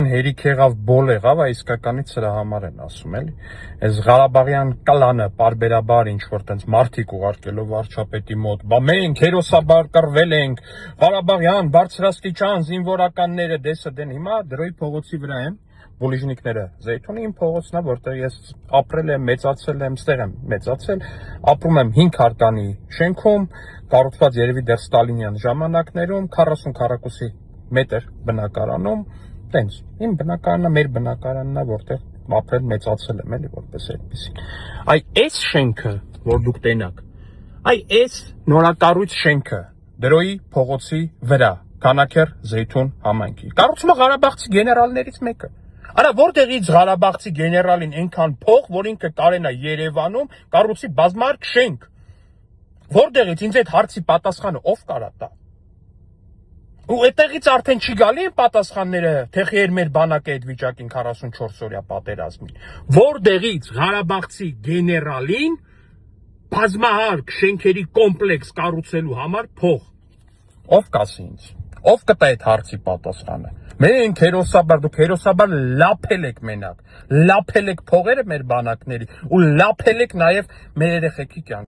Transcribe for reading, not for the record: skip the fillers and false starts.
հերիք եղավ, բոլ եղավ, իսկականից սրա համար են ասում, էլի։ Այս Ղարաբաղյան կլանը պարբերաբար ինչ-որ տենց մարդիկ ուղարկելով վարչապետի մոտ, բա մենք հերոսաբար կռվել ենք, Ղարաբաղյան բարձրաստիճան զինվորականները դեսը դեն, հիմա Դրոյի փողոցի վրա եմ, Բուլիժնիկները, Զեյթունի իմ փողոցն է, որտեղ ես ապրել եմ, մեծացել եմ, ստեղ եմ մեծացել, ապրում եմ 5 հարկանի շենքում, կառուցված երևի դեռ Ստալինյան ժամանակներում, 40 քառակուսի մետր բնակարանում, տենց, իմ բնակարանն է, մեր բնակարանն է, որտեղ ապրել մեծացել եմ, էլի որպես այդպեսի։ Այ այս շենքը, որ դուք տենաք, այ այս նորակառույց շենքը Դրոյի փողոցի վրա, Քանաքեռ Զեյթուն համայնքի, կառուցումը Ղարաբաղցի գեներալներից մեկը։ Արա որտեղից Ղարաբաղցի գեներալին այնքան փող, որ ինքը կարենա Երևանում կառուցի բազմահարկ շենք։ Որտեղից ինձ այդ հարցի պատասխանը ով կարա տա։ Ու այդտեղից արդեն չի գալի են պատասխանները, թե խեր մեր բանակը այդ վիճակին 44 օրյա պատերազմին։ Որտեղից Ղարաբաղցի գեներալին բազմահարկ շենքերի կոմպլեքս կառուցելու համար փող։ Ով կասի ինձ։ Ով կտա այդ հարցի պատասխանը։ Մենք հերոսաբար, դուք հերոսաբար լափել եք մենակ, լափել եք փողերը մեր բանակների ու լափել եք նաև մեր երեխեքի կյանքը։